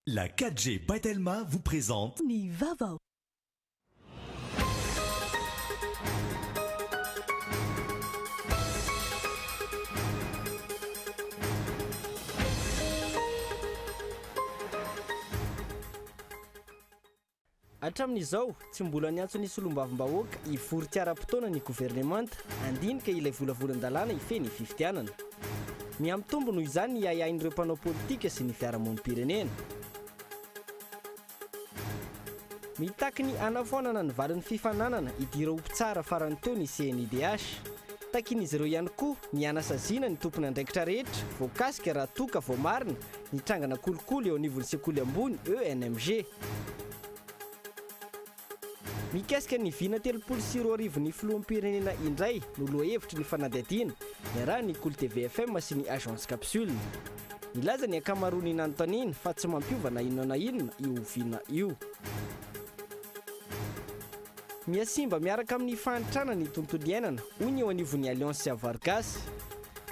La 4G Batelma vous présente Ni Vava. Hatramin'izao tsy mbola niantso nisy olombavim-bahoaka hivory tiara-potoana ny gouvernemanta andinika ilay volavolan-dalàna hifeny fifidianana. Mihampitombo noho izany ny iain'ireo mpanao politika sy ny fiarahamonim-pirenena. Mitaky ny anafoanana ny valin'ny fifananana idirao tsara farany teo ny CNIDH. Takin'izy ireo ihany koa ny anasaziana ny tompony andraikitra rehetra voakasika raha toka vao marina ny trangana kolikoly eo anivon'ny sekoly ambony ENMG. Mikasika ny vina 34 ny filoham-pirenena indray no loha-hevitry ny fanadihadiana niaraha ny Kolo TVFM sy ny Agence Capsule. Nilaza ny ankamaroany nanontaniana fa tsy mampiova inona na inona io vina io. Miasimba miaraka amin'ny fahantrana ny tontolo iainana hoy ny eo anivon'ny Alliance Vargasy.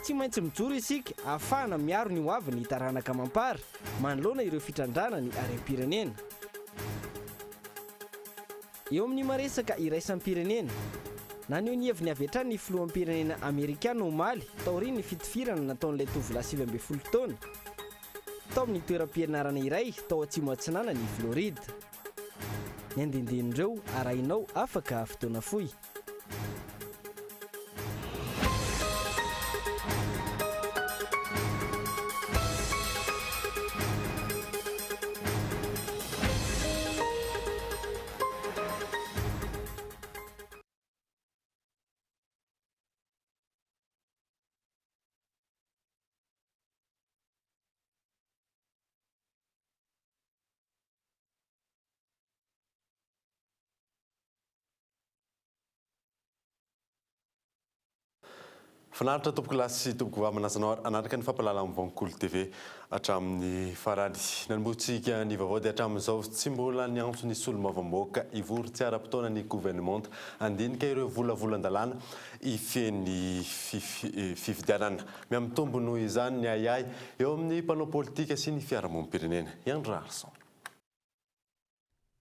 Tsy maintsy mijoro isika ahafahana miaro ny hoaviny taranaka mampara manoloana ireo fitrandrana ny harem-pirenena. Eo amin'ny maresaka iraisam-pirenena, naneo ny heviny avy hatrany ny filoham-pirenena Amerikana omaly taoriany ny fitifirana nataon'ilay tovolahy 27 taona tao amin'ny toeram-pianarana iray tao atsimo atsinana ny Floride. Ny andindinin'ireo arahinao afaka fotoana fohy. Fanaritra tompoko lasy tompoko vamanazanao anaraka ny fampalala amin'ny Kolo TV hatramin'ny farany. Nanombotsika ny vaovao dia hatramin'izao tsy mbola niantso ny solombavamboaka hivory tsy ara-potoana ny gouvernemanta andinika ireo volavolan-dalàna hifeny fifidianana. Mihampitombo noho izany ny ayay eo amin'ny mpanao politika sy ny fiarahamonim-pirenena. Iandro Arson.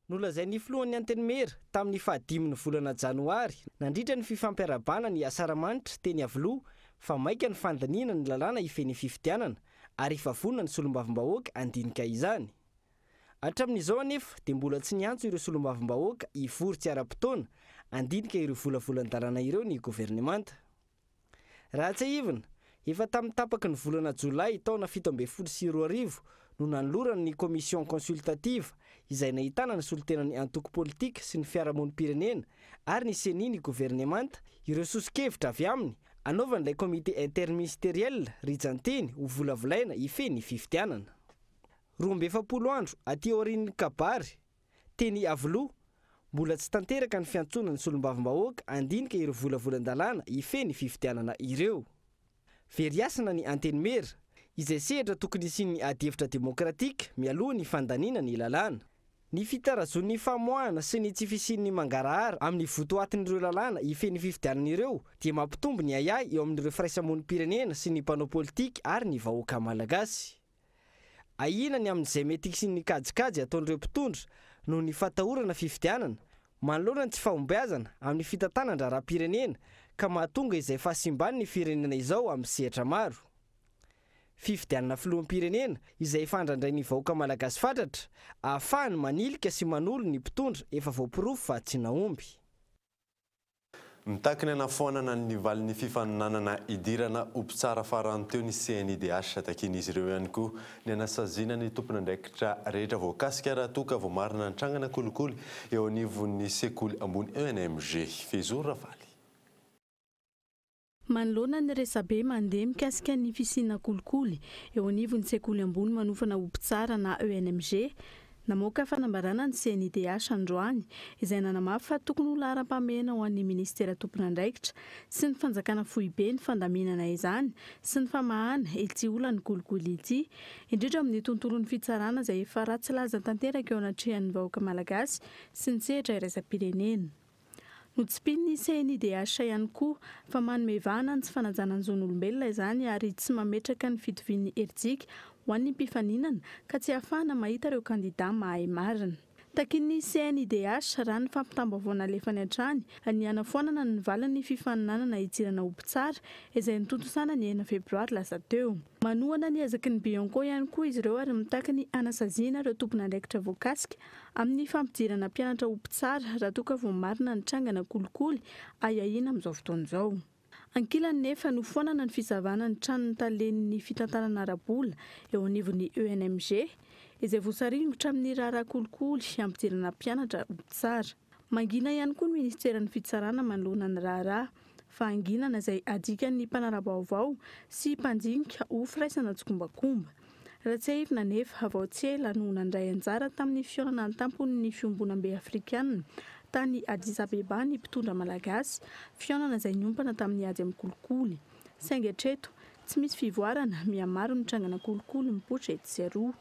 Nolazay ny filohan'ny Antenimera tamin'ny 15 volana Janoary nandritra ny fifampiarabana ny asaramanitra teny Avoloha fa maika ny fandaniana ny lalàna hifeny fifidianana ary ifavonina ny solombavim-bahoaka andinika izany. Hatramin'izao anefa dia mbola tsy niantso ireo solombavim-bahoaka hivory tsy ara-potoana andinika ireo volavolan-dalàna ireo ny gouvernemanta. Raha tsy ahivana, efa tamin'ny tapaky ny volana Jolay taona 17 no nanolorany ny komision consultative izay nahitana ny solotenany antoko politika sy ny fiarahamonim-pirenena ary ny seni ny gouvernemanta ireo sosikevitra avy aminy anaovan'ilay komite interministeriel rijanteny ho volavolaina hifeny fifidianana. 27 andro aty aorian'ny kabary teny Avoloha mbola tsy tanteraka ny fiantsonana ny solombavim-bahoaka andinika ireo volavolan-dalàna hifeny fifidianana ireo. Veriasana ny Antenimera izay sehatra tokony isian'ny adihevitra demokratika mialoha ny fandaniana ny lalàna. Ny fitarazon'ny famoahana sy ny tsy fisian'ny mangarahara amin'ny votoatin'ireo lalàna hifeny fifidianana ireo dia mampitombo ny ayay eo amin'ireo firaisamonim-pirenena sy ny mpanao politika ary ny vahoaka malagasy. Ahinany amin'izay mety hisian'ny kajikajy ataon'ireo mpitondra noho ny fatahorana fifidianana manoloana ny tsy fahombiazana amin'ny fitantanan-draharam-pirenena ka mahatonga izay fahasimbany ny firenena izao amin'ny sehatra maro. Fifidianana filoham-pirenena izay fandrandray ny vahoaka malagasy fatratra ahafahany manilika sy manolo ny mpitondra efa voapirofo fa tsy naomby. Mitaky ny anafoanana ny valin'ny fifaninanana idirana ompitsara farany teo ny CNIDH takin'izy ireo ihany koa ny anasaziana ny tompony andraikitra rehetra voakasika raha toka vao marina ny trangana kolikoly eo anivon'ny sekoly ambony ENMG. Fezoro Ravaly. Manoloana ny resabe mandeha mikasika ny fisina kolikoly eo anivon'ny sekoly ambony manofana ompitsara na ENMG namoaka fanambarana ny CNIDH androany izay nanamafy fa tokony ho laharam-pamehana ho an'ny ministera tompony andraikitra sy ny fanjakana foibe ny fandaminana izany sy ny famahana etsy olany kolikoly ity indrindra amin'ny tontolon'ny fitsarana izay efa ratsy laza tanteraka eo anatrehan'ny vahoaka malagasy sy ny sehatra iraisam-pirenena. Notspin'ny CNIDH ihany koa fa manome vahana ny tsy fanajanan'ny zon'olombelona izany ary tsy mametraka ny fitovian'ny heritsika ho an'ny mpifaninana ka tsy ahafahana mahita ireo kandidà mahay marina. Takin'ny CNIDH raha ny fampitam-baovao nalefany hatrany ny hanafoanana ny valan'ny fifaninanana hijirana omby tsara izay nitontosana ny 9 febroary lasa teo. Manohana ny azaky ny Bianco ihany koa izy ireo ary mitaka ny anasaziana ireo tompon'andraikitra voakasika amin'ny fampijirana mpianatra omby tsara raha toa ka vao marina ny trangana kolikoly ayahiana amin'izao fotoana izao. Ankilany nefa nofoanana ny fisavana ny tranon'ny talen'ny fitantarana ara-bola eo anivon'ny ENMG izay voasaringotra amin'ny raharaha kolikoly hampijirana mpianatra omby tsara. Mangina ihany koa ny ministeran'ny fitsarana manoloana ny raharaha fa anginana izay adikan'ny mpanara-baovao sy mpanjinika ho firaisana tsokombakomba. Ratsehivina nefa avao tsy ela no nandray anjara tamin'ny fiorana ny tampon'ny fiombonam-be afrikanina tany Addis Abeba ny mpitondra malagasy, fionana izay niompana tamin'ny ady amin'ny kolikoly. Saingy hatreto tsy misy fivoarana mihamaro ny trangana kolikoly mipoitra eto sy aroa.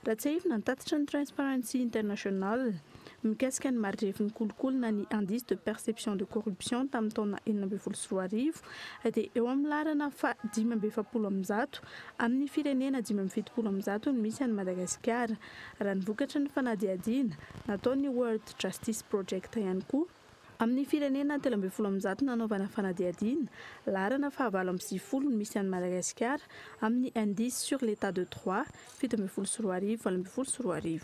Ratsehivina nitatitra ny Transparency International mikasika ny marirefin'ny kolikoly na ny indice de perception de corruption tamin'ny taona 2024 dia eo amin'ny laharana fa 570 amin'ny firenena 570 no misy any Madagasikara raha nivokatra ny fanadihadiana nataon'ny World Justice Project ihany koa. Amin'ny firenena 13 nanaovana fanadihadiana, laharana fa 9 no misy any Madagasikara amin'ny indice sur l'état de droit 2024.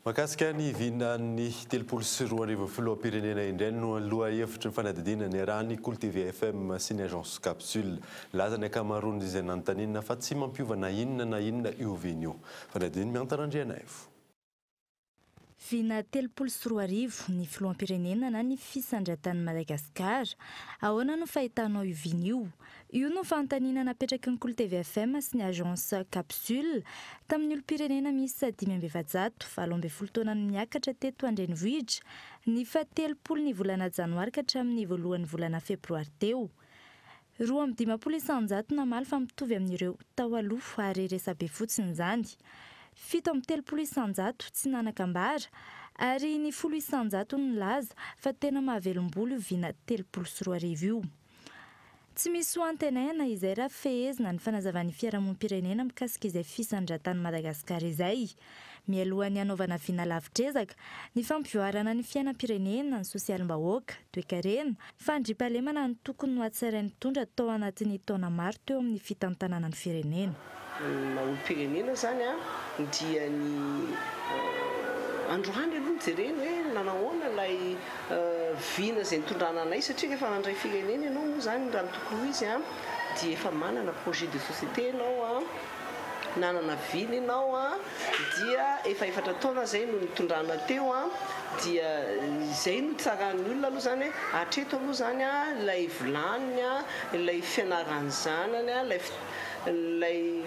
Mahakasika ny vinan'ny 3 filoham-pirenena indray no aloha hevitra ny fanadihadiana ny arahan'ny Cool TV FM sy ny agence Capsule. Laza ny akamaroany izay nanontaniana fa tsy mampiova na inona io vina io. Fanadihadiana miantarandriana evo. Vina 3 ny filoham-pirenena na ny fisandratan'ny Madagasikara. Ahoana no fahitanao io vina io? Io no fanontaniana napetraky ny Cool TV FM sy ny agence Capsule tamin'ny olo-pirenena misy 570 taonany miakatra teto Andrenivohitra ny fa 30 ny volana janoary ka hatramin'ny voalohan'ny volana febroary teo. 250 namaly fa mitovy amin'ireo tao aloha ary resabe fotsiny izany. 7 tsy nanan-kambara ary ny 10 ny laza fa tena mahavelom-bolo io vina 3 io. Tsy misy ho antenaina izay raha fehezina ny fanazavan'ny fiarahamonim-pirenena mikasika izay fisandratan'ny Madagasikara izay. Mialohan'ny hanaovana vina lavitrezaka, ny fampioarana ny fiainam-pirenena, ny sosialim-bahoaka, toe-karena, fandriampahalemana ny tokony ho hatsarain'ny mpitondra tao anatin'ny taona maro teo amin'ny fitantanana ny firenena. Olo-pirenena zany dia ny androany aloha jereny hoe nanahoana ilay vina izay nitondrana anay satria efa nandray firenena ianao moa zany raha ny tokony izy dia efa manana projet de société ianao nanana vina ianao dia efatra taona zay no nitondrana teo dia izay no tsarahan'ny olona aloha zany hoe hatreto aloha zany ilay volaniny ilay fianarany zanany ilay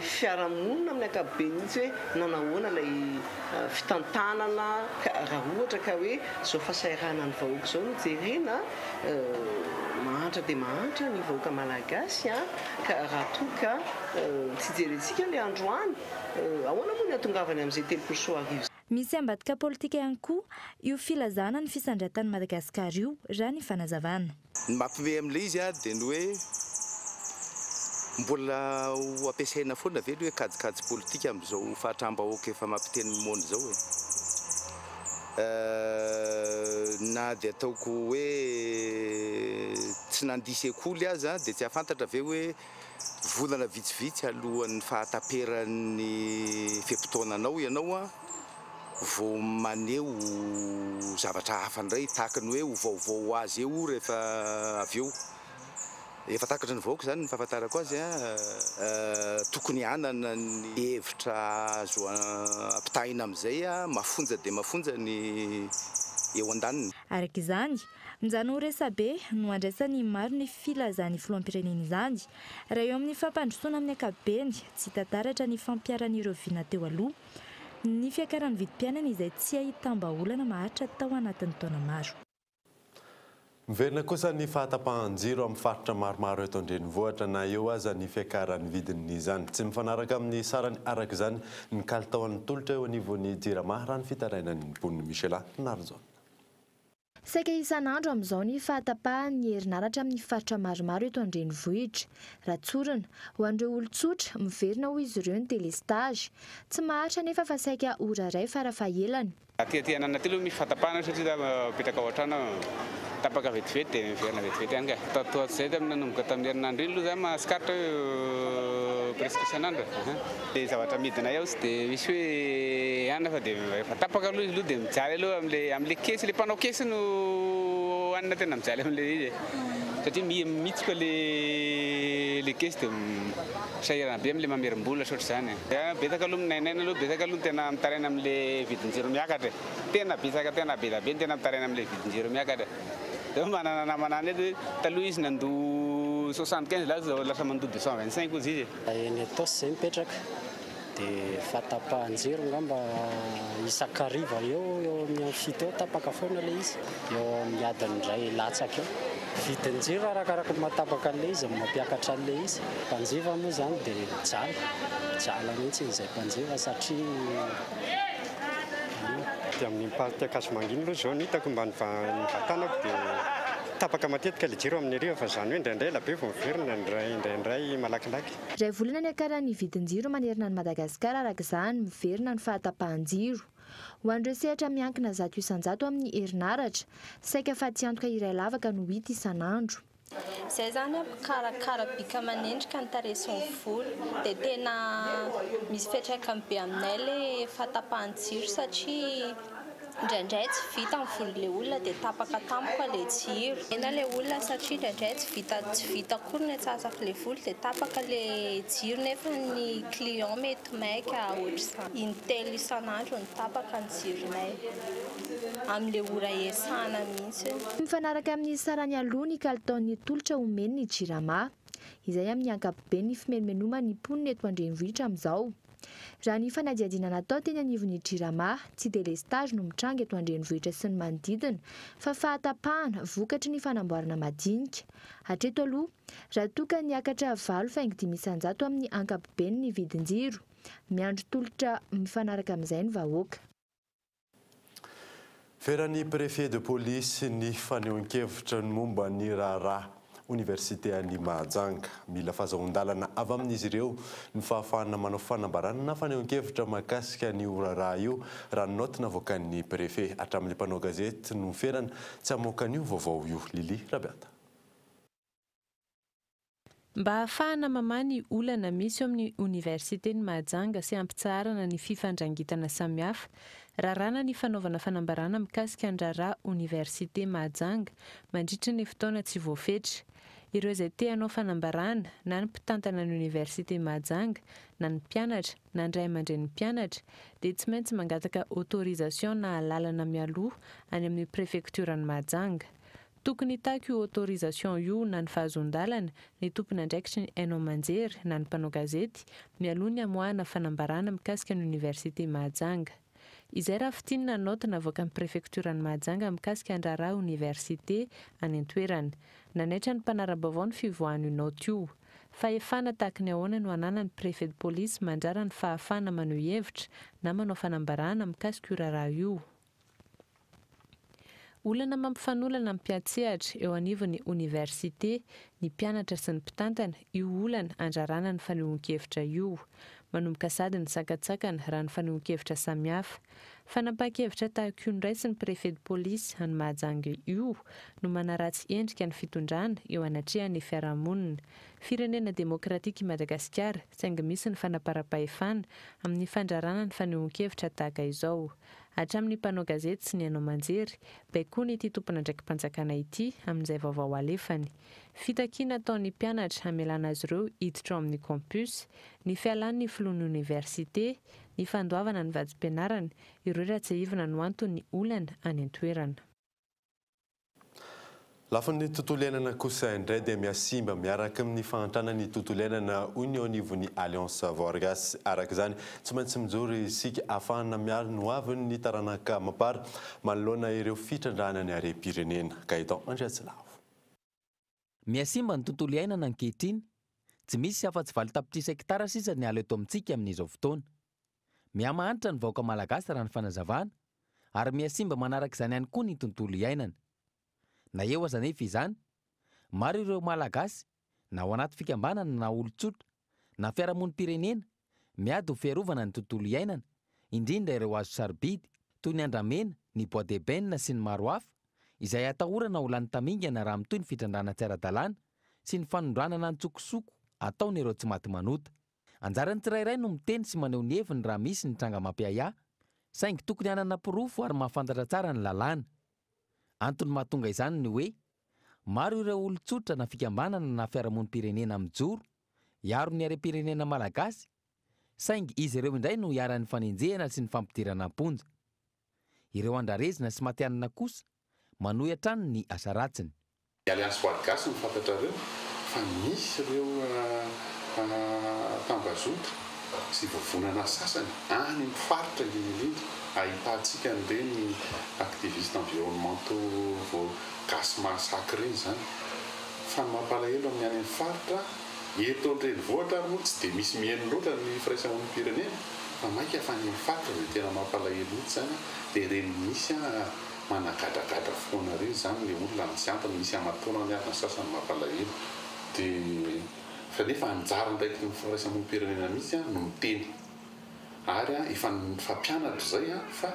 fiarahamonina amin'ny ankapobeny mihitsy hoe nanahoana ilay fitantanana raha ohatra ka hoe zao fahasairana ny vahoaka zao no jerena mahantra dia mahantra ny vahoaka malagasy ka raha toka tsy jerentsika ilay androany ahoana moa ny atongavany amin'izay 3 Misy ambadika politika ihany koa io filazana ny fisandratan'ny Madagasikara io raha ny fanazavana. Ny mampime amin'ilay izy dia ny hoe mbola ho ampiasaina foana ve hoe kajikajy politika amin'izao fahatram-bahoaka efa mampiteny monde zao na dia ataoko hoe tsy nandihy sekoly azy dia tsy ahafantatra ve hoe volana vitsivitsy alohan'ny fahataperan'ny fepitaonanao ianao vao maneho zavatra hafa indray tahakany hoe ho vaovao azy eo rehefa avy eo. Efa takatra ny vahoaka zany ny fahafantarako azy tokony hanana ny hevitra azo ampitahina amin'izay mafonja dia mafonja ny eo an-daniny. Araka izany, mijano resabe no andraisany maro ny filazany filoham-pirenena izany. Raha eo amin'ny fampandrosoana amin'ny ankapobeny tsy tantaratra ny fampiaran'ireo vina teo aloha, ny fiakaran'ny vidim-piainana izay tsy ahitam-baolana maharitra tao anatin'ny taona maro. Miverina kosa ny fahatapahan-jiro amin'ny faritra maromaro eto Andrenivohitra na eo aza ny fiakaran'ny vidin'izany. Tsy mifanaraka amin'ny sarany araka izany ny kalitaon'ny tolotra eo anivon'ny jirama raha ny fitarainan'ny mponina Michela Narzon. Saika isan'andro amin'izao ny fahatapahan'ny herinaratra amin'ny faritra maromaro eto an-drenivohitra. Ratsorana ho an'ireo olon-tsotra miverina ho izy ireo ny délestage. Tsy maharitra nefa fa saika ora iray farafahelany. Aty anatilo misy fatapahana satria mipetraka ao an-trano tapaka vetivety dia miverina vetivety ihany ka. Toatzay nanomboka tamin'ny herinandro iny aloha zany mahasikaritra presque isan'andro. Dia zavatra midina eo sy dia misy hoe ihany fa dia efa tapaka aloha izy aloha dia mijaly aloha amin'ilay kesy, ilay mpanao kesy no hanina tena mijaly amin'ilay izy. Satria mitsika le kesy dia sahirana be amin'ilay mamerim-bola sotra izany. Betsaka aloha minainaina aloha, betsaka aloha tena mitaraina amin'ilay vidin-jiro miakatra. Tena betsaka tena be be tena mitaraina amin'ilay vidin-jiro miakatra. Dia manana namana edy taloha izy nandoa 75 lasa mandoa 225 izy izy. Eny Atosy izay mipetraka dia fatapahan-jiro ngamba isan-kariva eo amin'ny fito eo tapaka foana ilay izy. Eo amin'ny adiny iray latsaka eo. Vidin-jiro arakaraka matapaka an'ilay izy, mampiakatra an'ilay izy. Mpanjifa moa izany dia jala mihitsy izay mpanjifa satria dia amin'ny party Akasomanginy aloha izao no hitako mba ny vatanako dia tapaka matetika ilay jiro amin'ny hariva fa izany hoe indraindray ela be vao miverina, indraindray malakilaky. Iray volana ny akaran'ny vidin-jiro manerana ny Madagasikara araka izany miverina ny fahatapahan-jiro. Ho an'ireo sehatra miankina 100 isan-jato amin'ny herinaratra, saika fa tsy antoka iray lavaka no hita isan'andro. Izay zany karakara bika aman'endrika ny taresin'ny volo dia tena misy fiantraikany be aminay ilay fahatapahan-jiro satria indraindray tsy vita ny volon'ilay olona dia tapaka tampoka ilay jiro. Ena ilay olona satria indraindray tsy vita koa ny atsasaka ilay volo dia tapaka ilay jiro nefa ny client mety maika ohatr'izany. Intelo isan'andro ny tapaka ny jironay amin'ilay ora iasana mihitsy. Mifanaraka amin'ny sarany aloha ny kalitaon'ny tolotra omeny ny jirama. Izay amin'ny ankapobeny ny fimenomenoana ny mponina eto an-drenivohitra amin'izao. Raha ny fanadihadiana natao teny anivon'ny jirama, tsy délestage no mitranga eto an-drenivohitra sy ny manodidina, fa fahatapahana vokatry ny fanamboarana madinika. Hatreto aloha, raha toka niakatra 7.5 isan-jato amin'ny ankapobeny ny vidin-jiro, miandro tolotra mifanaraka amin'izay ny vahoaka. Feran'ny préfet de police ny fanehoan-kevitra ny momba ny raharaha Université any Mahajanga. Mila fahazoan-dalana avy amin'izy ireo ny fahafahana manao fanambarana na fanehoan-kevitra mahakasika ny raharaha io raha ny note navoakan'ny préfet hatramin'ny mpanao gazety no ferana tsy hamoaka an'io vaovao io. Lili Rabiata. Mba hahafahana mamany olana misy eo amin'ny Université ny Mahajanga sy ampitsarana ny fifandrangitana samihafa, rarana ny fanaovana fanambarana mikasika ny raharaha Université Mahajanga mandritra ny fotoana tsy voafetra. Ireo izay te hanao fanambarana na ny mpitantana ny Université Mahajanga na ny mpianatra na ny ray aman-dren'ny mpianatra dia tsy maintsy mangataka autorisation na lalana mialoha any amin'ny préfecture ny Mahajanga. Tokony tahaka io autorisation io na ny fahazoan-dalana ny tompony andraikitry ny hainao manjery na ny mpanao gazety mialoha ny hamoahana fanambarana mikasika ny Université Mahajanga. Izay raha fitinina note navoaka amin'ny préfecture ny Mahajanga mikasika ny raharaha université any an-toerana. Nanaitra ny mpanara-baovao ny fivoahan'io note io. Fahefana tahaka ny ahoana no anana ny préfet de police mandrara ny fahafana maneho hevitra na manao fanambarana mikasika io raharaha io. Olana mampifanolana ny mpiatsehatra eo anivon'ny université, ny mpianatra sy ny mpitantana, io olana andrarana ny fanehoan-kevitra io. Manomboka sady ny sakatsakana raha ny fanehoan-kevitra samihafa. Fanapahan-kevitra tahaka io ndraisy ny préfet de police any Mahajanga io no manaratsy endrika ny fitondrana eo anatrehan'ny fiarahamonina. Firenena demokratika i Madagasikara saingy misy ny fanaparam-pahefana amin'ny fandrarana ny fanehoan-kevitra tahaka izao. Hatramin'ny mpanao gazety sy ny hainao manjery, baikoa ity tompona ndraiky mpanjakana ity amin'izay vaovao alefany. Fitakiana ataon'ny mpianatra hamelana azy ireo hiditra ao amin'ny campus, ny fialan'ny filohan'ny université, ny fandoavana ny vady-pianarana, ireo raha tsy hivina no anton'ny olana any an-toerana. Lafan'ny tontolo iainana kosa indray dia miasimba miaraka amin'ny fahantrana tontolo iainana Union nivon'ny Alliance Vargas. Araka izany tsy maintsy mijoro isika ahafahana miaro no avin'ny taranaka mapara manoloana ireo fitrandrana ny harem-pirenena. Gaetan Andriatsilavo. Miasimba ny tontolo iainana ankehitriny, tsy misy afa-tsy valo tapitrisa hektara sisa ny ala eto amintsika amin'izao fotoana. Miamahanitra ny vahoaka malagasy raha ny fanazavana, ary miasimba manaraka izany ihany koa ny tontolo iainana. na eo aza nefa izany maro ireo malagasy na ao anaty fikambanana na olon-tsotra na fiarahamonim-pirenena miady ho fiarovana ny tontolo iainana indrindra ireo azo sarobidy toy ny andramena ny bois d'ébène sy ny maro hafa izay atahorana ho lany tamingana raha mitoy ny fitrandrana tsy-ara-dalàna sy ny fanondranana ny tsokosoko ataon'ireo tsy maty manota. Anjarany tsirairay no miteny sy maneho ny heviny raha misy ny tranga mampiaya saingy tokony hanana pirofo ary mahafantatra tsara ny lalàna. Antony mahatonga izany ny hoe maro ireo olon-tsotra na fikambanana na fiarahamonim-pirenena mijoro hiaro ny harem-pirenena malagasy saingy izy ireo indray no hiaran'ny fanenjehana sy ny fampidirana amponja. Ireo andrarezina sy matianana kosa manohy hatrany ny asa ratsiny. Alliance Malagasy ny fantatrareo fa misy ireo tambazotra sy vovonana sasany any amin'ny faritra indrindra ahitantsika an'ireny activistes environnementaux gasy mahasakry reny zany. Fa ny mampalahelo amin'ny any amin'ny faritra eto an-drenivohitra ary moa tsy dia misy mihaino loatra ny firaisamonim-pirenena fa maika fa ny faritra dia tena mampalahelo loatra zany dia reny misy managadragadra foana reny zany le olona misy antony misy amatona ny arina sasany mampalahelo dia fa nefa anjara ndraiky ny firaisamonim-pirenena misy no miteny ary efa fampianatra zay fa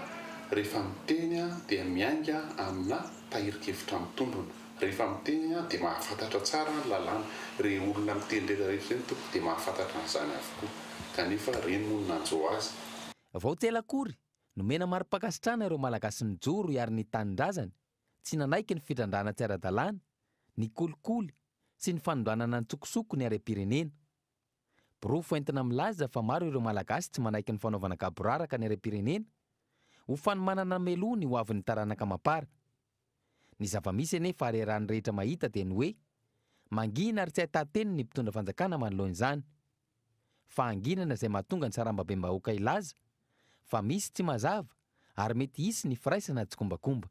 rehefa miteny dia miainga amina tahirikevitra mitombona. Rehefa miteny dia mahafantatra tsara ny lalàna. Re olona miteny rehetrarehetra reny tompo dia mahafantatra an'izany avokoa kanefa reny moa nanjo azy. Vao tselakory nomena mari-pakasitrana ireo malagasy nijoro hiary ny tanindrazany tsy nanaiky ny fitrandrana tsy ara-dalàna ny kolikoly sy ny fanondranana ny tsokosoko ny harem-pirenena. Pirofo entina milaza fa maro ireo malagasy tsy manaiky ny fanaovana kaboraraka ny harem-pirenena ho fanomanana melony ho avy ny taranaka mapara. Ny zava-misy anefa arerahan'ny rehetra mahita dia ny hoe mangina ary tsy ahitanteny ny mpitondra fanjakana manoloan'izany. Fa anginana izay mahatonga ny sarambabem-bahoaka ilaza fa misy tsy mazava ary mety hisy ny firaisana tsy kombakomba.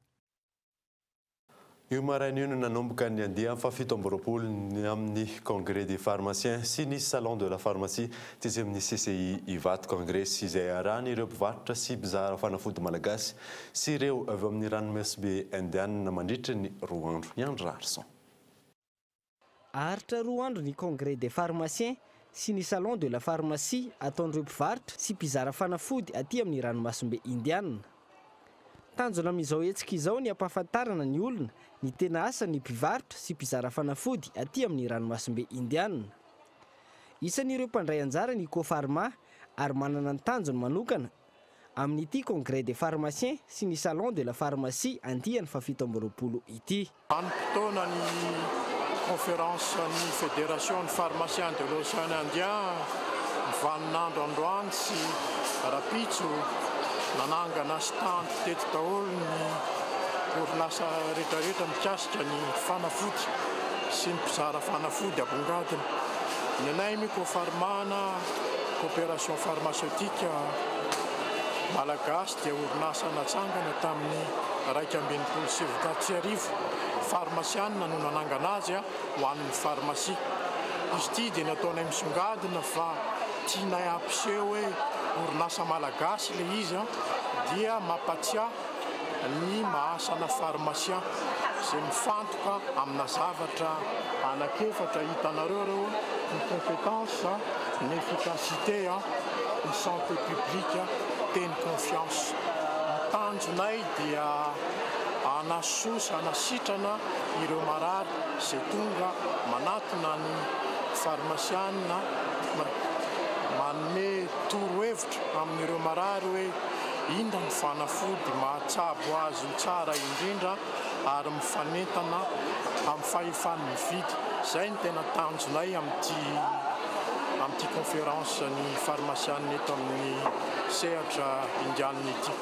Io maraina io no nanomboka ny andeha fa 7 amin'ny congrès des pharmaciens sy ny salon de la pharmacie tsy amin'ny CCI Ivato congrès izay arahany ireo mpivarotra sy mpizaha fanafody malagasy sy ireo avy amin'ny ranomasimbe indiana mandritra ny 2 andro. Ny Andro Arson. Aritra 2 andro ny congrès des pharmaciens sy ny salon de la pharmacie ataon'ireo mpivarotra sy mpizara fanafody aty amin'ny ranomasimbe indiana. Tanjona amin'izao hetsika izao ny ampahafantarana ny olona ny tena asa ny mpivarotra sy mpizara fanafody aty amin'ny ranomasimbe indiana. Isan'ireo mpandray anjara ny Cofarma ary manana ny tanjony manokana amin'ity congrès des pharmaciens sy ny salon de la pharmacie andiany fa 7 ity. Vanim-potoana ny conférence ny fédération ny pharmacien de l'Océan Indien vaninandro androany sy rapitso nanangana sy tanty teto daholo ny orinasa rehetrarehetra mikasika ny fanafody sy ny mpizara fanafody abongadina. Ny anay mi Cofarma na coopération pharmaceutique malagasy dia orinasa natsangana tamin'ny 1974 pharmacianina no nanangana azy ho an'ny pharmacie. Izy ity dia nataonay misongadina fa tianay ampiseho hoe orinasa malagasy le izy dia mampatsiahy ny mahasana pharmacien izay mifantoka amina zavatra anakefatra hitanareo reo ny compétence, ny efficacité, ny santé publique, teny confiance. Ny tanjonay dia anasosa anasitrana ireo marary izay tonga manatona ny pharmacianina manome torohevitra amin'ireo marary hoe inona ny fanafody mahatsabo azy ho tsara indrindra ary mifanentana amin'ny fahefany mividy. Izay ny tena tanjonay amin'ity conférence ny pharmacianina eto amin'ny sehatra indianina ity.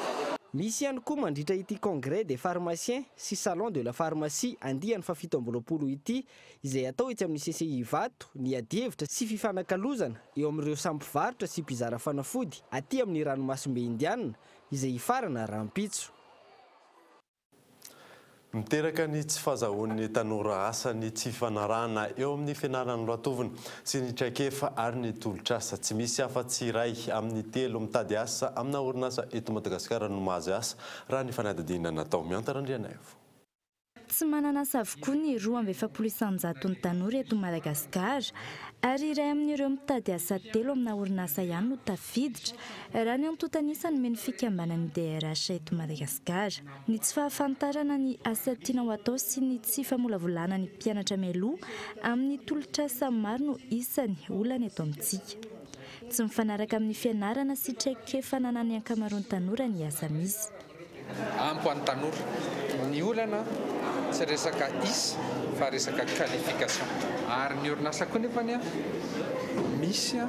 Misy ihany koa mandritra ity congrès des pharmaciens sy salon de la pharmacie andiany fa 7 ity izay atao etsy amin'ny CCI Ivato ny adievitra sy fifanakalozana eo amin'ireo sampivarotra sy mpizara fanafody aty amin'ny ranomasimbe indiana izay hifarana rahampitso. Miteraka ny tsy fahazahoan'ny tanora asa ny tsy fanarahana eo amin'ny fianarana Lohatovina sy ny traikefa ary ny tolotr'asa tsy misy afa-tsy iray amin'ny 3 mitady asa amina orinasa eto Madagasikara no mahazo asa raha ny fanadihadiana natao. Miantarandrianaivo. Tsy manana asa avokoa ny 2,7 tanora eto Madagasikara ary iray amin'ireo mitady asa 3 amina orinasa ihany no tafiditra raha ny antotanisany meny fikambanan'ny DRH eto Madagasikara. Ny tsy fahafantarana ny asa tiana ho atao sy ny tsy famolavolana ny mpianatra mialoha amin'ny tolotr'asa maro no isany olana eto amintsika. Tsy mifanaraka amin'ny fianarana sy traikefanana ny ankamaroan'ny tanora ny asa misy. Ampy an'ny tanora ny olana tsy resaka isa fa resaka qualification ary ny orinasa koa nefany misy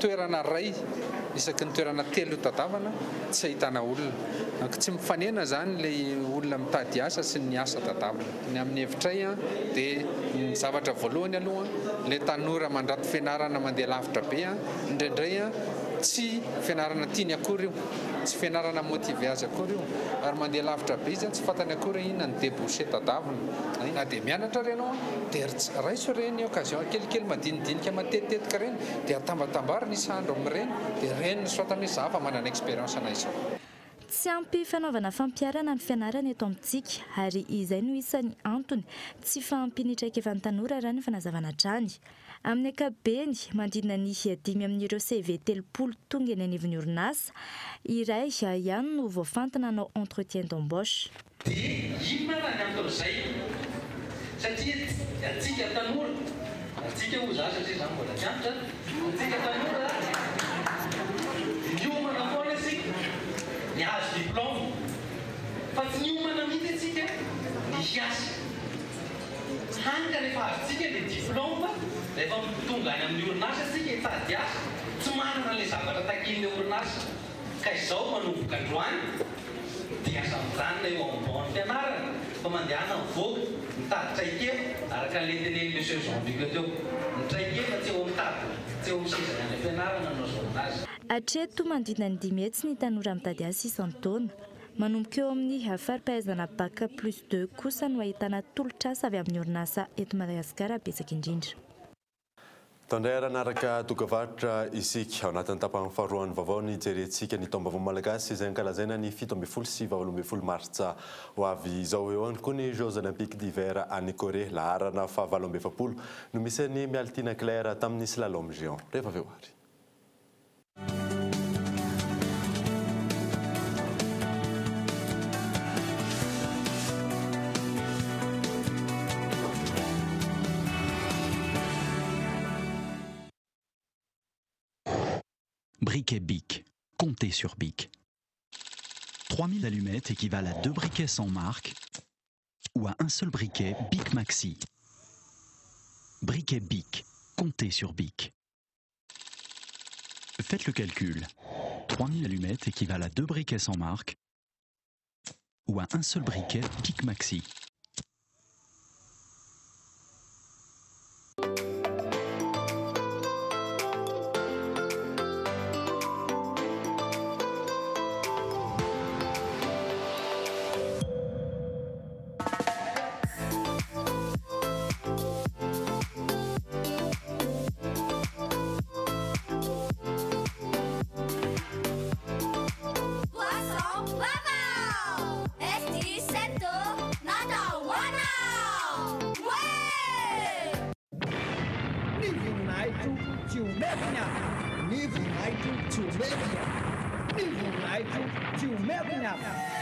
toerana ray isaky ny toerana 3 tadavana tsy ahitana olona tsy mifanena zany le olona mitady asa sy ny asa tadavana. Ny amin'ny hevitray dia ny zavatra voalohany aloha le tanora mandrato fianarana mandeha lavitra be indraindray tsy fianarana tiany akory io, tsy fianarana motive azy akory io ary mandeha lavitra be izy tsy fantany akory inona ny débouché tadavana. Na dia mianatra renao dia raiso reny occasion kelikely madinidinika matetitetika reny dia atambatambary ny isandro amin'ireny dia reny ny sota misy zafa manana expérience ana izao. Tsy ampy fanaovana fampiarana ny fianarana eto amintsika ary izay no isan'ny antony tsy fahampiany traikefan'ny tanora raha ny fanazavana hatrany. Amin'ny ankapobeny mandrina ny 5 amin'ireo CV 30 tonga eny anivon'ny orinasa, iray ihany no voafantina hanao entretien d'embauche. Dia inona ny anton'izay satria atsika tanora atsika ho za satria zany mbola mianatra atsika tanora niomana foana isika ny azo diplôme fa tsy niomana mihitsy atsika ny hiasa hany ka rehefa azotsika le diplôme rehefa tonga any amin'ny orinasa sika hitady asa tsy manana le zavatra takin'le orinasa ka izao manomboka androany dia asa mijanona eo ambony fianarana fa mandehana mivoaka mitady traikefa araka le teneny monsieur Jean-Luc teo ny traikefa tsy eo mitady tsy eo misizana any fianarana no orinasa. Hatreto mandrina ny 5 hetsy ny tanora mitady asa isan-taona. Manomboka eo amin'ny fari-pahaizana bac +2 kosa no ahitana tolotr'asa avy amin'ny orinasa eto Madagasikara betsaka indrindra. Tandray ranaraka dokavarotra isika ao anatin'ny tapany faharoan'ny vaovao ny jerentsika ny taom-baovao malagasy izay ankalazaina ny 17 sy 18 martsa ho avy izao eo ihany koa ny Jeux olympiques d'hiver any Corée laharana fa 27 no misy ny Mialtina Claire tamin'ny slalom géant. Rehefa avy eo ary. Briquet Bic. Comptez sur Bic. 3000 allumettes équivalent à 2 briquets sans marque ou à un seul briquet Bic Maxi. Briquet Bic. Comptez sur Bic. Faites le calcul. 3000 allumettes équivalent à 2 briquets sans marque ou à un seul briquet Bic Maxi.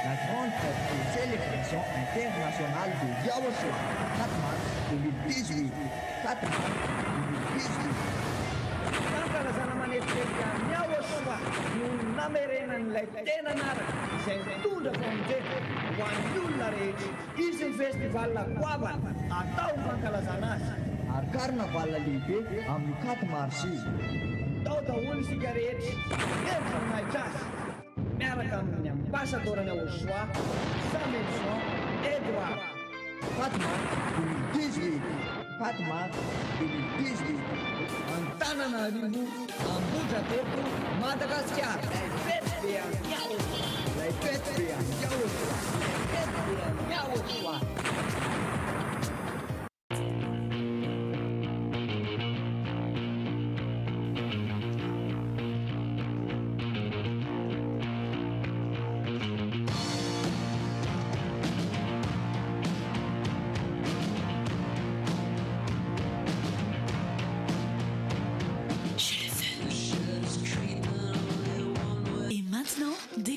La grande fête de célébration internationale de Yaosu, 4 mars 2018. 4 mars 2018. Fankalazana manetrika ny Yaosu no namerenan'ilay tena anaraka izay mitondra famonjena ho an'ny olona rehetra. Izy ny festival goavana atao fankalazana azy. Ary carnaval lehibe amin'ny 4 mars izy. Tao daholo isika rehetra hevitra mahaitra azy. Miaraka amin'ny ambassadorany Yaosu, Samuel Jean Edouard. 4 mars 2018. 4 mars 2018. Antananarivo, Ambohidrateto, Madagasikara. Fête be an'ny Yaosu. Lay fête be an'ny Yaosu. Fête be an'ny Yaosu.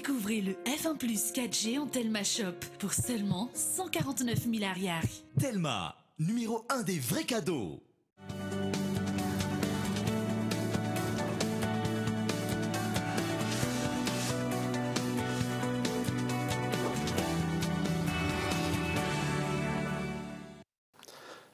Découvrez le F1 Plus 4G en Telma Shop pour seulement 149 000 ariary. Telma, numéro 1 des vrais cadeaux.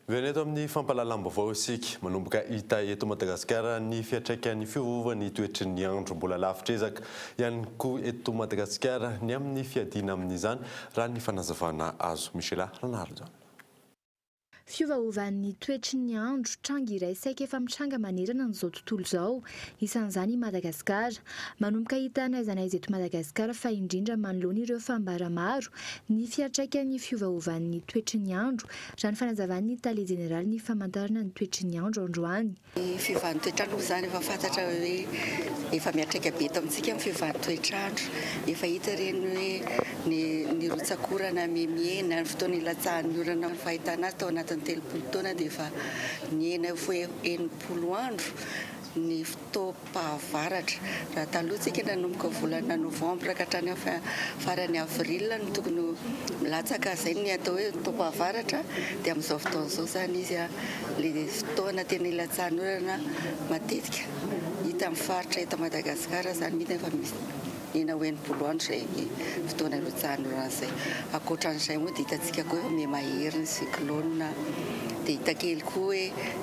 Veneto amin'ny fampalalam-baovao isika manomboka hita eto Madagasikara ny fiantraikan'ny fiovovan'ny toetry ny andro mbola lavitra ezaka ihany koa eto Madagasikara ny amin'ny fiadiana amin'izany raha ny fanazavana azo. Michela Ranardo. Fiovaovan'ny toetry ny andro tranga iray saika efa mitranga manerana n'izao tontolo izao, isan'izany i Madagasikara. Manomboka hitana aiza na aiza eto Madagasikara fa indrindra manoloana ireo fambara maro ny fiantraikan'ny fiovaovan'ny toetry ny andro raha ny fanazavan'ny Tale Jeneraly ny famantarana ny toetry ny andro androany. Fiovavan'ny toetr'andro izany efa fantatra hoe efa miantraika be eto amintsika amin'ny fiovavan'ny toetr'andro. Efa hita ireny hoe ny rotsakorana miena ny fotoana ilatsahan'ny orana ny fahitana azy tao anatin'ny telopolo taona dia efa niena enimpolo andro ny fotoam-pahavaratra. Raha taloha tsika nanomboka volana novambra ka hatrany farany avril no tokony milatsaka izay ny atao hoe fotoam-pahavaratra dia amin'izao fotoan'izao zany izy le fotoana tena ilatsahan'ny orana matetika hita amin'ny faritra eto Madagasikara zany mihitsy efa misy ena ho enimpolo andro izay fotoana ilatsahan'ny orana izay. Ankoatran'izay moa dia hitantsika koa hoe mahery ny cyclone dia hita kely koa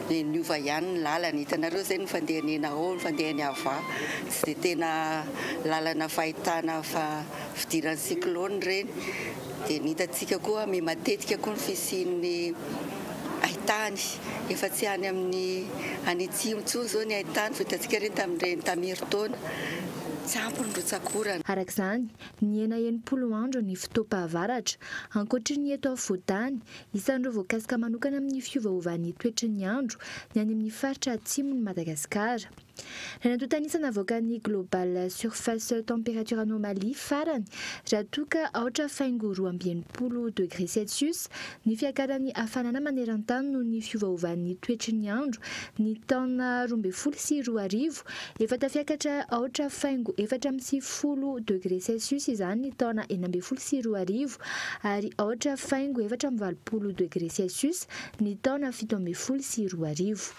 hoe niova ihany ny lalana. Hitanareo izay ny fandehany ena ao ny fandehany ava tsy dia tena lalana fahitana fidiran'ny cyclone ireny. Dia ny hitantsika koa matetika koa ny fisian'ny haitany efa tsy any amin'ny any atsimo intsony izao ny haitany fa hitantsika ireny tamin'herintaona tsampony rotsakorana. Arak'izany, niena enimpolo andro ny fotoam-pahavaratra. Ankoatran'ny eto afovoantany, isan'ireo voakasika manokana amin'ny fiovaovan'ny toetry ny andro ny any amin'ny faritra atsimon'ny Madagasikara. Raha nantontanisana avoakan'ny Global Surface Temperature Anomalie farany, raha toa ka aotra faingo 12°C ny fiakaran'ny hafanana maneran-tany noho ny fiovaovan'ny toetry ny andro ny taona 2012 efa tafiakatra aotra faingo 4.0°C izany ny taona 2012 ary aotra faingo 4.20°C ny taona 2012.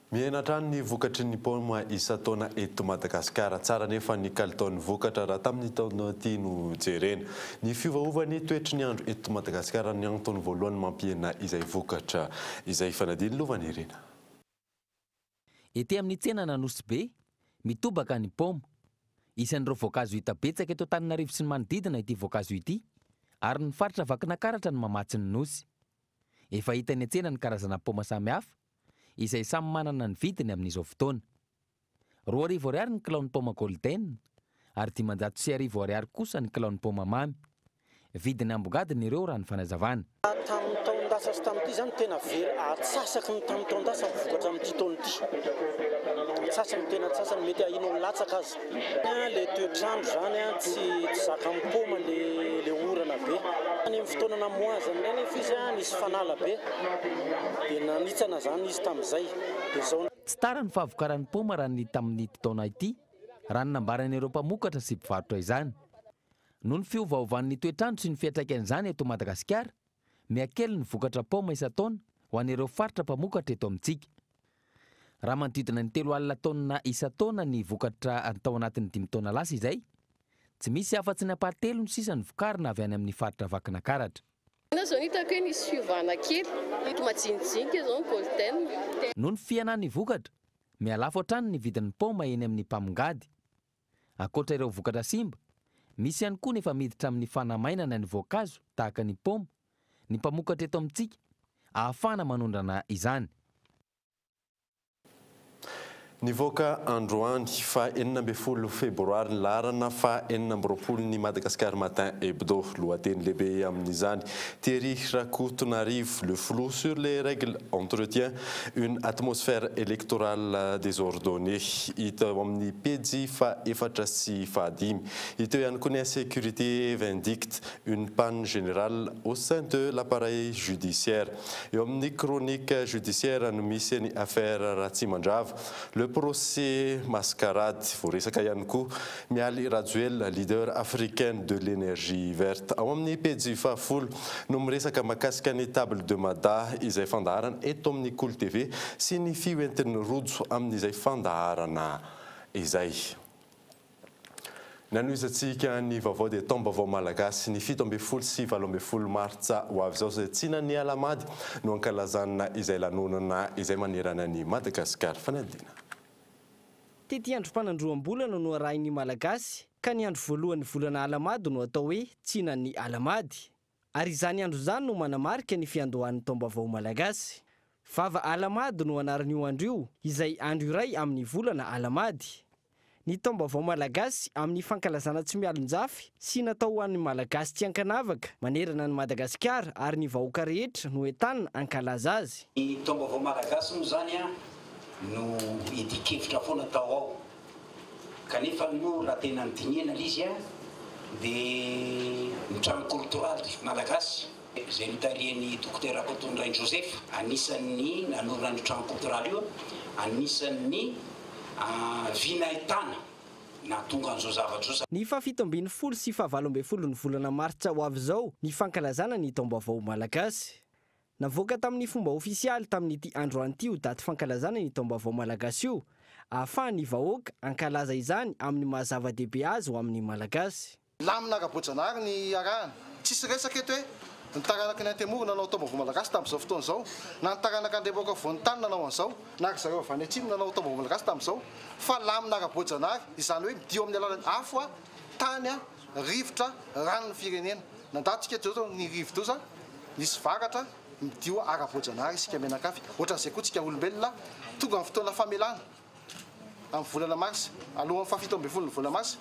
Miaina hatrany ny vokatry ny paoma isa-taona eto Madagasikara. Tsara nefa ny kalitaon'ny vokatra raha tamin'ny taona ity no jerena. Ny fiovaovan'ny toetry ny andro eto Madagasikara ny antony voalohany mampiena izay vokatra izay fanadiny lovany irena. Ety amin'ny tsena Nanosy be, mitobaka ny paoma. Isan'ireo voankazo hita betsaka eto Antananarivo sy ny manodidina ity voankazo ity, ary ny faritra Vakinankaratra ny mamatsy ny nosy. Efa hita ny tsena ny karazana paoma samihafa izay samy manana ny vidiny amin'izao fotoana. 2 ariary ny kilaon'ny paoma golden ary 500 ariary kosa ny kilaon'ny paoma mamy. Vidiny ambogadiny ireo raha ny fanazavana. Tamin'ny taon-dasa sy tamin'ity zany tena very atsasaky ny tamin'ny taon-dasa vokatra amin'ity taona ity. Atsasany tena atsasany mety ahino ny latsaka azy. Le toetr'andro zany tsy zaka amin'ny paoma le orana be. Any amin'ny fotoana namoazany reny efa izy nisy fanala be. Dia nanitsana zany izy tamin'izay. Tsy tara ny fahavokaran'ny paoma raha ny tamin'ny taona ity, raha ny nambaran'ireo mpamokatra sy mpivarotra izany. Noho ny fiovaovan'ny toetr'andro sy ny fiantraikan'izany eto Madagasikara, miakely ny vokatra paoma isa-taona ho an'ireo faritra mpamokatra eto amintsika. Raha manodidina ny 3 alina taona isa-taona ny vokatra atao anatin'ny 5 taona lasa izay, tsy misy afa-tsy ny apahatelo ny sisa ny vokarina avy any amin'ny faritra Vakinankaratra. Zao hitako hoe nisy fiovana kely, ito majinijinika zao ny golden. Noho ny fianan'ny vokatra, mialafo hatrany ny vidin'ny paoma eny amin'ny mpamongady. Ankoatra ireo vokatra simba, misy ihany koa nefa miditra amin'ny fanamainana ny voankazo tahaka ny paoma, ny mpamokatra eto amintsika ahafahana manondrana izany. Nivoaka androany fa 14 febroary ny larana fa 14 ny Madagascar Matin Hebdo. Lohateny lehibe amin'izany. Thierry Rakotonarivo, le flou sur les règles entretient une atmosphère électorale désordonnée. Hita amin'ny pejy fa 405. Hita ihany koa ny insécurité vindicte une panne générale au sein de l'appareil judiciaire. Eo amin'ny chronique judiciaire no misy ny affaire Ratsimandrava. Le le procès mascarade voaresaka ihany koa Mialy Rajoelina leader africain de l'énergie verte ao amin'ny pejy 10 no miresaka mahakasika ny table de mada izay fandaharana eto amin'ny Cool TV sy ny fihoentin'ny rojo amin'izay fandaharana izay. Nanoizatsika ny vaovao dia taom-baovao malagasy ny 17 sy 18 martsa ho avy izao izay tsina ny alamady no ankalazana izay lanonana izay manerana ny Madagasikara. Fanadina. Tety andro mpanandroam-bolana no arahin'ny malagasy ka ny andro voalohan'ny volana alamady no atao hoe tsina ny alamady. Ary izany andro izany no manamarika ny fiandohan'ny taom-baovao malagasy. Vava alamady no anaran'io andro io izay andro iray amin'ny volana alamady. Ny taom-baovao malagasy amin'ny fankalazana tsy mialon-jafy sy natao ho an'ny malagasy tsy ankanavaka manerana ny Madagasikara ary ny vahoaka rehetra no entanina ankalaza azy. Ny taom-baovao malagasy moa zany no idikevitra foana tao ao. Kanefa no raha tena nydinihana izy dia ny trano kulturaly malagasy izay notarihan'ny dokotera Kotondrainy Joseph anisan'ny nanorina ny trano kulturaly io anisan'ny vinaitana na tonga an'izao zavatra izao. Ny 17 sy 18 ny volana martsa ho avy izao ny fankalazana ny taom-baovao malagasy. Navoaka tamin'ny fomba ofisialy tamin'ity androany ity ho daty fankalazana ny taom-baovao malagasy io ahafahan'ny vahoaka ankalaza izany amin'ny mahazava-dehibe azy ho amin'ny malagasy. Lamina Rabojanahary ny arahana tsisy resaka eto hoe ny taranaka ny Antemoro nanao taom-baovao malagasy tamin'izao fotoana izao na ny taranaka Andriaboka voanintany nanao an'izao na ry zareo avy any atsimo nanao taom-baovao malagasy tamin'izao fa lamina Rabojanahary izany hoe midio amin'ny alalan'ny afo tany rivotra ranon'ny firenena nandatsika zao ny rivo doza nisy varatra midio Rabojanahary isika menakafy ohatran'izay koa tsika olombelona tonga amin'ny fotoana famelana amin'ny volana mars alohan'ny 17 ny volana mars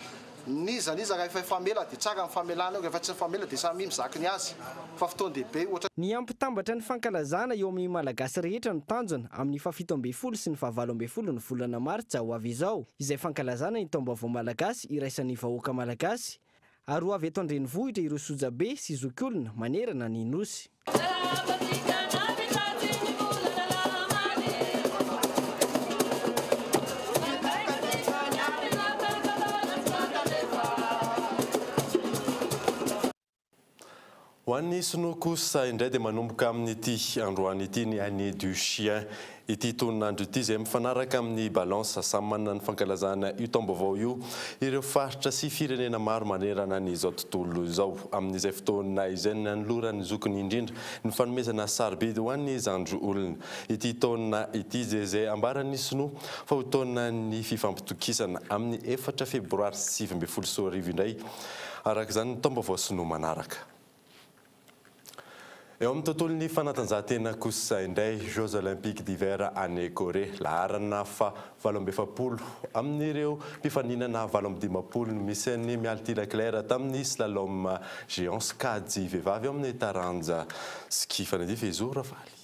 niza raha efa famela dia tsara amin'ny famelana rehefa tsy famela dia samy mizaka ny azy fa fotoana dehibe ohatra. Ny ampitambatra ny fankalazana eo amin'ny malagasy rehetra no tanjona amin'ny 17 sy ny 18 ny volana martsa ho avy izao izay fankalazana ny taom-baovao malagasy iraisan'ny vahoaka malagasy ary ho avy eto an-drenivohitra ireo Sojabe sy zokiolona manerana ny nosy. Ho an'ny sinoa kosa indray dia manomboka amin'ity androany ity ny année du chien ity toninandro ity izay mifanaraka amin'ny balance samy manana ny fankalazana io taom-baovao io ireo faritra sy firenena maro manerana n'izao tontolo izao amin'izay fotoana izay nanolorany zokiny indrindra ny fanomezana sarobidy ho an'ny zandro olona ity taona ity izay ambaran'ny sinoa fa ho taona ny fifampitokisana amin'ny 4 febroary 2024 indray araka izany ny taom-baovao sinoa manaraka. Eo amin'ny tontolon'ny fanatanjahantena kosa indray Jeux olympiques d'hiver any Corée laharana fa 17 amin'ireo mpifaninana 17 misy ny Mialy Leclerc tamin'ny slalom géant kajy vehivavy amin'ny taranja ski fanadifa izy Ravaly.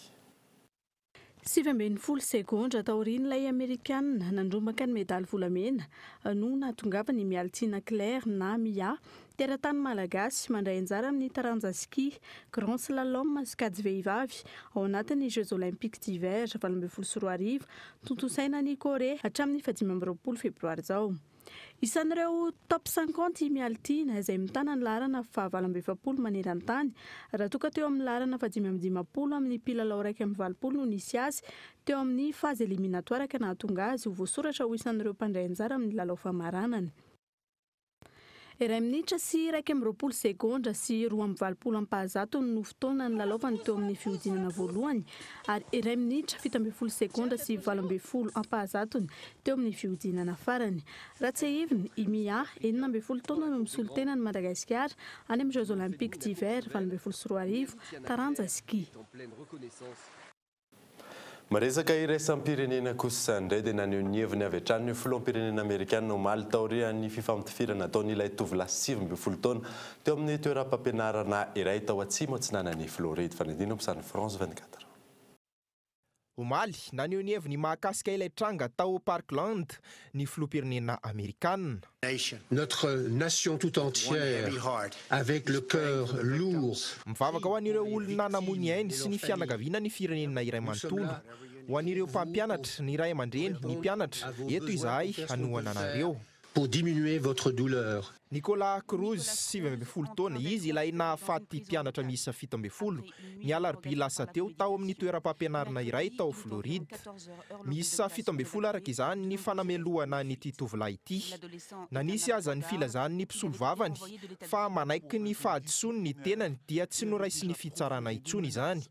17 sekondra taorian'ilay Amerikanina nandrombaka ny medaly volamena no nahatongavany Mialy Leclerc na Mia teratany malagasy mandray anjara amin'ny taranja ski grand slalom sy kajy vehivavy ao anatin'ny Jeux olympiques d'hiver 2024 tontosaina ny Corée hatramin'ny 18 febroary izao. Isan'ireo top 50 Mialy izay mitana ny laharana fa 17 maneran-tany raha toka teo amin'ny laharana fa 15 amin'ny mpilalao 120 no nisy azy teo amin'ny fazy éliminatoire ka nahatonga azy ho voasoratra ho isan'ireo mpandray anjara amin'ny lalao famaranany. 2 minitra sy 1 sekondra sy 2 ampahazato no fotoana ny lalaovany teo amin'ny fiodinana voalohany ary 1 minitra 17 sekondra sy 12 ampahazatony teo amin'ny fiodinana farany. Ratsehiviny Imia 19 taona no misolo tena ny Madagasikara any amin'ny Jeux olympiques d'hiver 2024 taranja ski. Maresaka iraisam-pirenena kosa indray dia naneho ny heviny avy hatrany ny filoham-pirenena amerikanina omaly taorian'ny fifampitovirana ataon'ilay tovolahy 17 taona teo amin'ny toeram-pampianarana iray tao atsimo atsinanan'ny Floride fanadina mpisany France 24. Omaly naneho ny heviny mahakasika ilay tranga tao Parkland ny filoham-pirenena amerikanina. Notre nation tout entière avec le cœur lourd. Mivavaka ho an'ireo olona namony ainy sy ny fianakaviana ny firenena iray manontolo ho an'ireo mpampianatra ny ray aman-dreny ny mpianatra eto izahay hanohana anareo pour diminuer votre douleur. Nicolas Cruz 7 taona izy ilay nahafaty mpianatra miisa 17 ny alarobia lasa teo tao amin'ny toeram-pampianarana iray tao Floride. Miisa 17 araka izany ny fanamelohana nyity tovolahy ity. Nanisy aza ny filazany ny mpisolo vavany fa manaiky ny fahadisoany ny tenany dia tsy noraisy ny fitsarana intsony izany.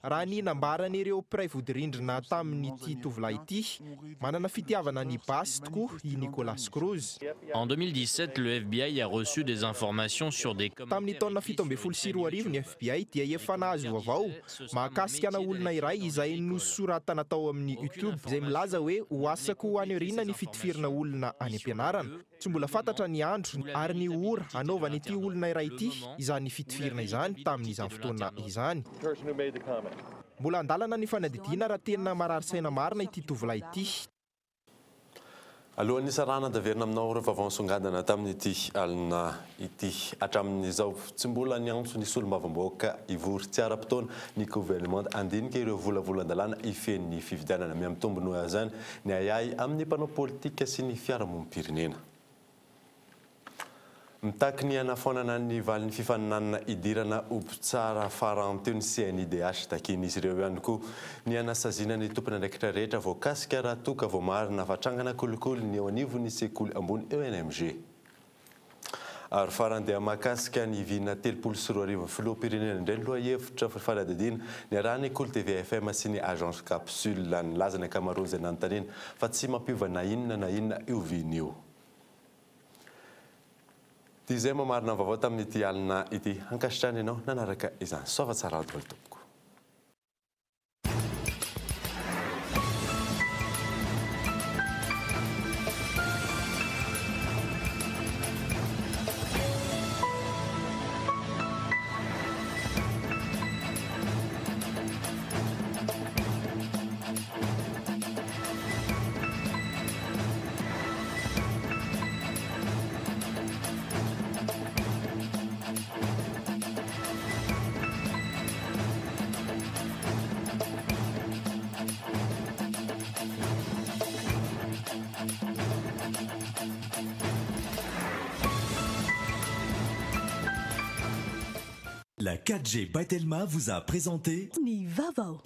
Raha ny nambarany ireo mpiray vodi-rindrina tamin'ity tovolahy ity, manana fitiavana ny basy tokoa i Nicolas Cruz. En 2017, le FBI a reçu des informations sur des tamin'ny taona 17 ny FBI dia efa nahazo vaovao mahakasika ana olona iray izay nosoratana tao amin'ny YouTube izay milaza hoe ho asako ho any aoriana ny fitifirana olona any am-pianarana. Tsy mbola fantatra ny andro ary ny ora anaovana ity olona iray ity izany fitifirana izany tamin'izany fotoana izany. Mbola andalana ny fanadidina raha tena marary saina marina ity tovolahy ity. Alohan'ny sarana daverina aminao ireo vaovao-songadana tamin'ity alina ity hatramin'izao tsy mbola niantso ny solombavamboaka ivory tsy ara-potoana ny gouvernement andinika ireo volavolan-dalàna ifen'ny fifidianana miamitombo noho azany ny ayay amin'ny mpanao politika sy ny fiarahamonim-pirenena. Mitaky ny anafonana ny valin'ny fifaninanana idirana ompitsara faranteo ny CNIDH takin'izy ireo ihany koa ny anasazina ny tompona ndraikitra rehetra voakasika raha toka vao marina fatrangana kolokolo ny eo anivon'ny sekoly ambony ENMG. Ary farandeha mahakasika ny vina 3 filoham-pirenena indray loha hevitra fanadidina ny arahany Cool TV FM sy ny agence capsule ny lazana ankamaroany izay nanontaniana fa tsy mampiova na inona io vina io. Izay mamarina vaovao tamin'ity alina ity hankasitrany ianao nanaraka izany soava tsara ady tompoko. La 4G by Telma vous a présenté Ni Vavao.